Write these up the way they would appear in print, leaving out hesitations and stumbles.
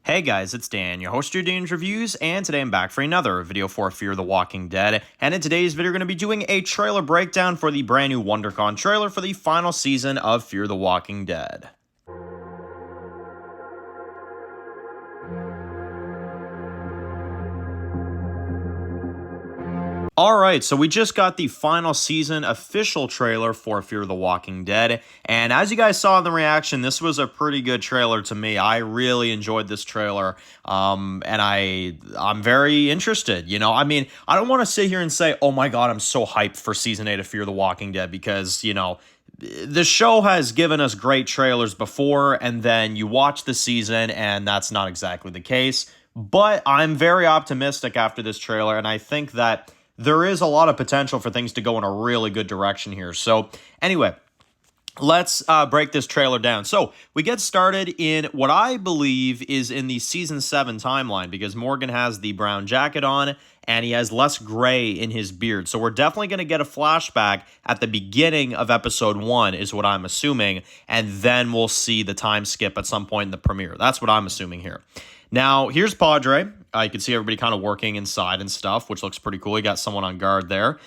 Hey guys, it's Dan, your host of your Dan's Reviews, and today I'm back for another video for Fear the Walking Dead. And in today's video, we're going to be doing a trailer breakdown for the brand new WonderCon trailer for the final season of Fear the Walking Dead. Alright, so we just got the final season official trailer for Fear the Walking Dead, and as you guys saw in the reaction, this was a pretty good trailer to me. I really enjoyed this trailer, and I'm very interested, I mean, I don't want to sit here and say, oh my god, I'm so hyped for Season 8 of Fear the Walking Dead, because, the show has given us great trailers before, and then you watch the season, and that's not exactly the case, but I'm very optimistic after this trailer, and I think that there is a lot of potential for things to go in a really good direction here. So anyway, let's break this trailer down. So we get started in what I believe is in the Season 7 timeline, because Morgan has the brown jacket on and he has less gray in his beard. So we're definitely going to get a flashback at the beginning of Episode 1 is what I'm assuming, and then we'll see the time skip at some point in the premiere. That's what I'm assuming here. Now, here's Padre. You can see everybody kind of working inside and stuff, which looks pretty cool. You got someone on guard there.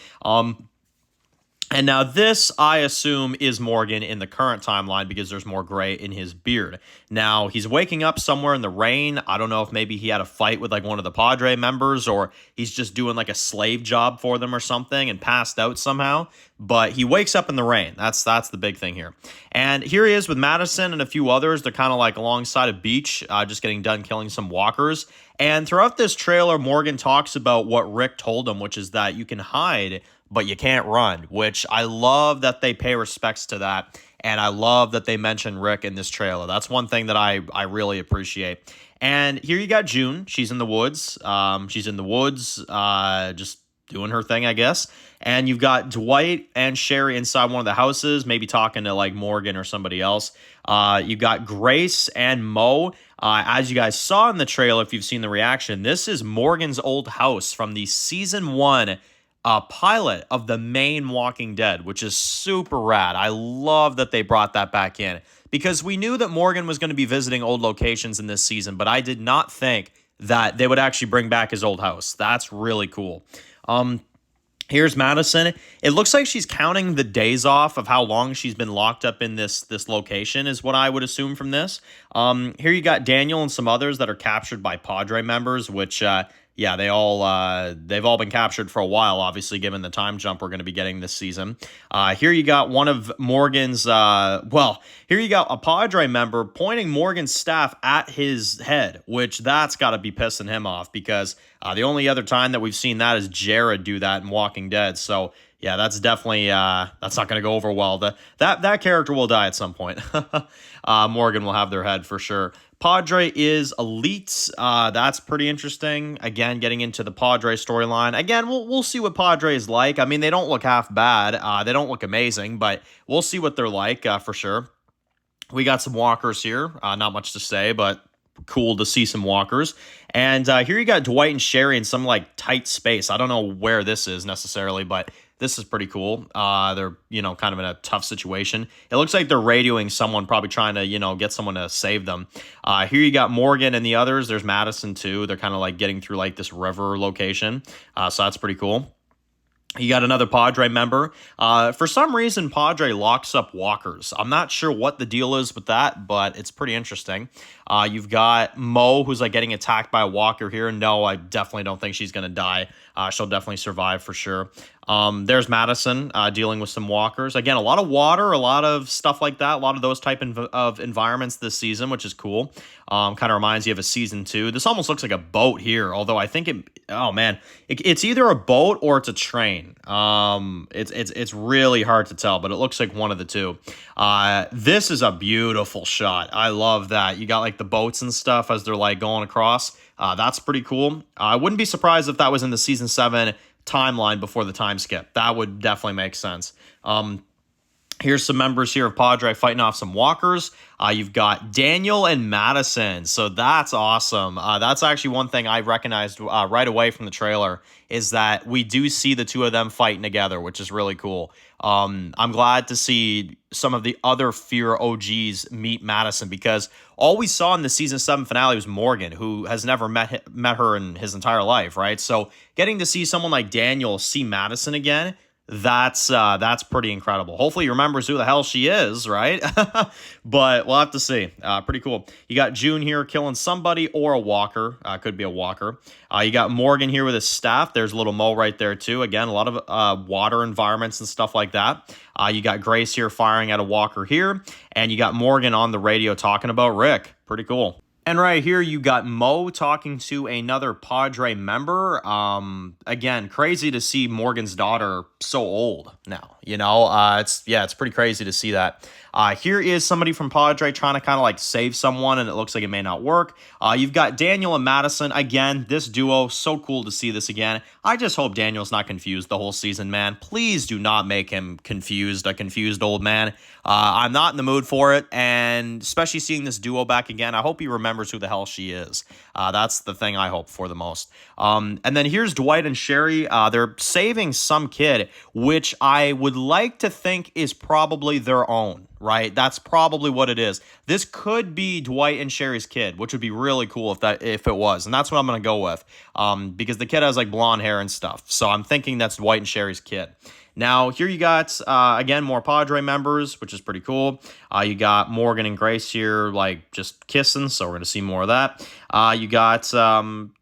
And now this, I assume, is Morgan in the current timeline because there's more gray in his beard. Now, he's waking up somewhere in the rain. I don't know if maybe he had a fight with like one of the Padre members, or he's just doing like a slave job for them or something and passed out somehow. But he wakes up in the rain. That's the big thing here. And here he is with Madison and a few others. They're kind of like alongside a beach, just getting done killing some walkers. And throughout this trailer, Morgan talks about what Rick told him, which is that you can hide, but you can't run, which I love that they pay respects to that. And I love that they mention Rick in this trailer. That's one thing that I really appreciate. And here you got June. She's in the woods. Just doing her thing, I guess. And you've got Dwight and Sherry inside one of the houses, maybe talking to like Morgan or somebody else. You got Grace and Mo. As you guys saw in the trailer, if you've seen the reaction, this is Morgan's old house from the Season 1 pilot of the main Walking Dead, which is super rad. I love that they brought that back in, because we knew that Morgan was going to be visiting old locations in this season, but I did not think that they would actually bring back his old house. That's really cool. Here's Madison. It looks like she's counting the days off of how long she's been locked up in this location, is what I would assume from this. Here you got Daniel and some others that are captured by Padre members, which yeah, they've all been captured for a while, obviously, given the time jump we're going to be getting this season. Here you got one of Morgan's, here you got a Padre member pointing Morgan's staff at his head, which that's got to be pissing him off, because the only other time that we've seen that is Jared do that in Walking Dead. So yeah, that's definitely, that's not going to go over well. That character will die at some point. Morgan will have their head for sure. Padre is elite. That's pretty interesting. Again, getting into the Padre storyline. Again, we'll see what Padre is like. I mean, they don't look half bad. They don't look amazing, but we'll see what they're like for sure. We got some walkers here. Not much to say, but cool to see some walkers. And here you got Dwight and Sherry in some like tight space. I don't know where this is necessarily, but this is pretty cool. They're, kind of in a tough situation. It looks like they're radioing someone, probably trying to, get someone to save them. Here you got Morgan and the others. There's Madison too. They're kind of like getting through like this river location. So that's pretty cool. You got another Padre member. For some reason, Padre locks up walkers. I'm not sure what the deal is with that, but it's pretty interesting. You've got Mo, who's like getting attacked by a walker here. No, I definitely don't think she's going to die. She'll definitely survive for sure. There's Madison dealing with some walkers. Again, a lot of water, a lot of stuff like that, a lot of those type of environments this season, which is cool. Kind of reminds you of a Season 2. This almost looks like a boat here, although I think it's either a boat or it's a train. It's really hard to tell, but it looks like one of the two. This is a beautiful shot. I love that. You got like the boats and stuff as they're like going across. That's pretty cool. I wouldn't be surprised if that was in the Season 7 timeline before the time skip. That would definitely make sense. Here's some members here of Padre fighting off some walkers. You've got Daniel and Madison. So that's awesome. That's actually one thing I recognized right away from the trailer is that we do see the two of them fighting together, which is really cool. I'm glad to see some of the other Fear OGs meet Madison because all we saw in the season 7 finale was Morgan, who has never met her in his entire life, right? So getting to see someone like Daniel see Madison again, that's pretty incredible. Hopefully he remembers who the hell she is, right? But we'll have to see. Pretty cool. You got June here killing somebody or a walker. Could be a walker. You got Morgan here with his staff. There's a little Mo right there too. Again, a lot of water environments and stuff like that. You got Grace here firing at a walker here. And you got Morgan on the radio talking about Rick. Pretty cool. And right here, you got Mo talking to another Padre member. Again, crazy to see Morgan's daughter so old now. It's pretty crazy to see that. Here is somebody from Padre trying to kind of like save someone, and it looks like it may not work. You've got Daniel and Madison. Again, this duo, so cool to see this again. I just hope Daniel's not confused the whole season, man. Please do not make him a confused old man. I'm not in the mood for it, and especially seeing this duo back again, I hope he remembers who the hell she is. That's the thing I hope for the most. And then here's Dwight and Sherry. They're saving some kid, which I would like to think is probably their own, right? That's probably what it is. This could be Dwight and Sherry's kid, which would be really cool if it was. And that's what I'm going to go with because the kid has like blonde hair and stuff. So I'm thinking that's Dwight and Sherry's kid. Now, here you got, again, more Padre members, which is pretty cool. You got Morgan and Grace here, like, just kissing, so we're going to see more of that. You got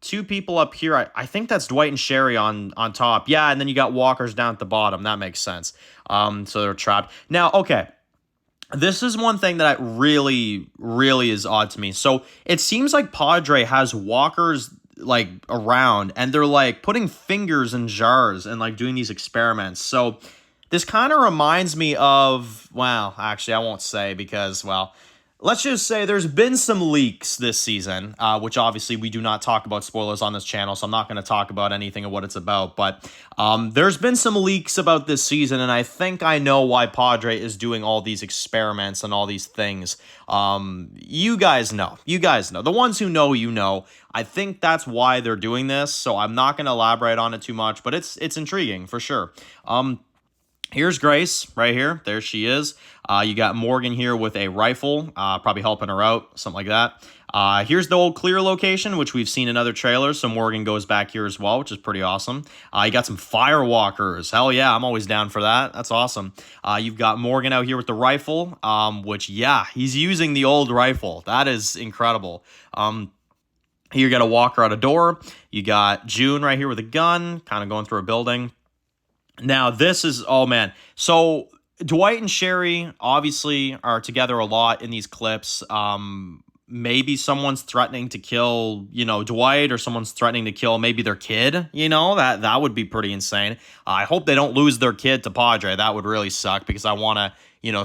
two people up here. I think that's Dwight and Sherry on top. Yeah, and then you got walkers down at the bottom. That makes sense. So they're trapped. Now, okay. This is one thing that really, really is odd to me. So it seems like Padre has walkers like around and they're like putting fingers in jars and like doing these experiments. So this kind of reminds me of, well, actually I won't say because, well, let's just say there's been some leaks this season, which obviously we do not talk about spoilers on this channel, so I'm not going to talk about anything of what it's about, but there's been some leaks about this season, and I think I know why Padre is doing all these experiments and all these things. You guys know. The ones who know, you know. I think that's why they're doing this, so I'm not going to elaborate on it too much, but it's intriguing for sure. Here's Grace right here. There she is. You got Morgan here with a rifle, probably helping her out, something like that. Here's the old clear location, which we've seen in other trailers. So Morgan goes back here as well, which is pretty awesome. You got some firewalkers. Hell yeah, I'm always down for that. That's awesome. You've got Morgan out here with the rifle, which, yeah, he's using the old rifle. That is incredible. Here you got a walker out a door. You got June right here with a gun, kind of going through a building. Now, this is, oh man. So Dwight and Sherry obviously are together a lot in these clips. Maybe someone's threatening to kill, Dwight, or someone's threatening to kill maybe their kid, that would be pretty insane. I hope they don't lose their kid to Padre. That would really suck because I want to,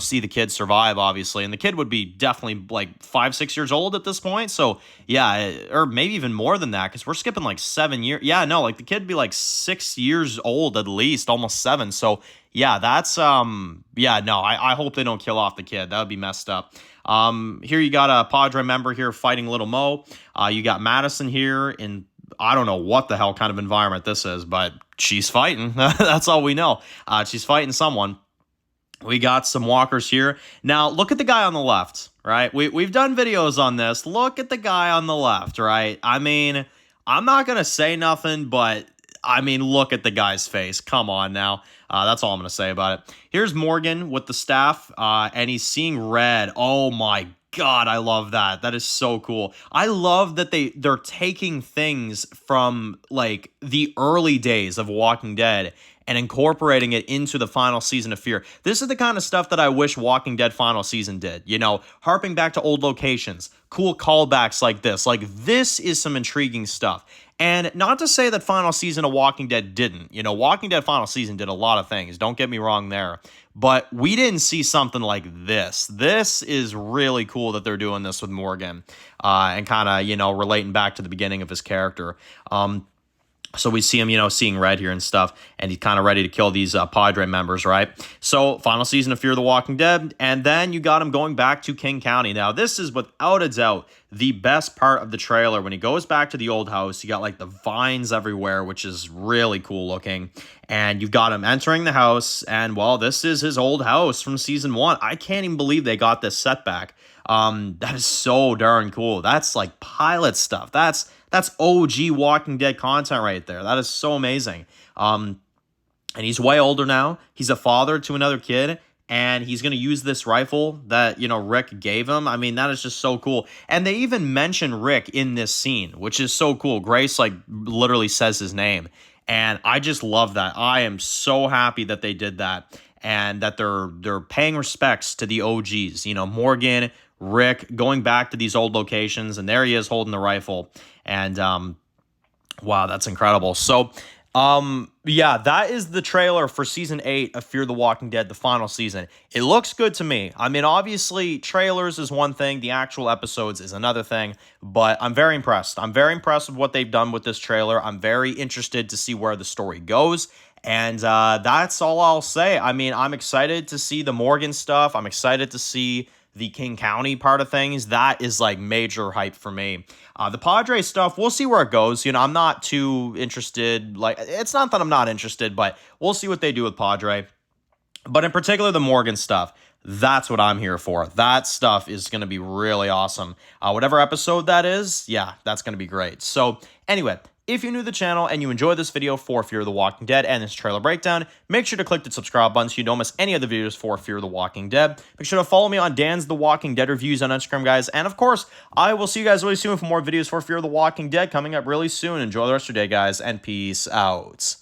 see the kid survive, obviously. And the kid would be definitely like 5-6 years old at this point. So yeah, or maybe even more than that because we're skipping like 7 years. Yeah, no, like the kid would be like 6 years old at least, almost 7. So yeah, that's, I hope they don't kill off the kid. That would be messed up. Here you got a Padre member here fighting Little Mo. You got Madison here in, I don't know what the hell kind of environment this is, but she's fighting. That's all we know. She's fighting someone. We got some walkers here. Now, look at the guy on the left, right? We've done videos on this. Look at the guy on the left, right? I mean, I'm not going to say nothing, but I mean, look at the guy's face. Come on now. That's all I'm going to say about it. Here's Morgan with the staff, and he's seeing red. Oh my God, I love that. That is so cool. I love that they're taking things from like the early days of Walking Dead and incorporating it into the final season of Fear. This is the kind of stuff that I wish Walking Dead final season did. Harping back to old locations, cool callbacks like this. Like, this is some intriguing stuff. And not to say that final season of Walking Dead didn't. Walking Dead final season did a lot of things. Don't get me wrong there. But we didn't see something like this. This is really cool that they're doing this with Morgan and kind of, relating back to the beginning of his character. So we see him, seeing red here and stuff, and he's kind of ready to kill these Padre members, right? So final season of Fear the Walking Dead, and then you got him going back to King County. Now this is without a doubt the best part of the trailer. When he goes back to the old house, you got like the vines everywhere, which is really cool looking, and you've got him entering the house, and well, this is his old house from season 1. I can't even believe they got this setback. That is so darn cool. That's like pilot stuff. That's OG Walking Dead content right there. That is so amazing. And he's way older now. He's a father to another kid, and he's going to use this rifle that, Rick gave him. I mean, that is just so cool. And they even mention Rick in this scene, which is so cool. Grace, like, literally says his name. And I just love that. I am so happy that they did that and that they're paying respects to the OGs. Morgan, Rick, going back to these old locations, and there he is holding the rifle. And wow, that's incredible. So yeah, that is the trailer for season 8 of Fear the Walking Dead, the final season. It looks good to me. I mean, obviously trailers is one thing, the actual episodes is another thing, but I'm very impressed. I'm very impressed with what they've done with this trailer. I'm very interested to see where the story goes. And that's all I'll say. I mean, I'm excited to see the Morgan stuff. I'm excited to see the King County part of things. That is like major hype for me. The Padre stuff, we'll see where it goes. I'm not too interested. Like, it's not that I'm not interested, but we'll see what they do with Padre. But in particular, the Morgan stuff, that's what I'm here for. That stuff is going to be really awesome. Whatever episode that is, yeah, that's going to be great. So anyway, if you're new to the channel and you enjoyed this video for Fear the Walking Dead and this trailer breakdown, make sure to click the subscribe button so you don't miss any other videos for Fear the Walking Dead. Make sure to follow me on Dan's The Walking Dead reviews on Instagram, guys. And of course, I will see you guys really soon for more videos for Fear the Walking Dead coming up really soon. Enjoy the rest of your day, guys, and peace out.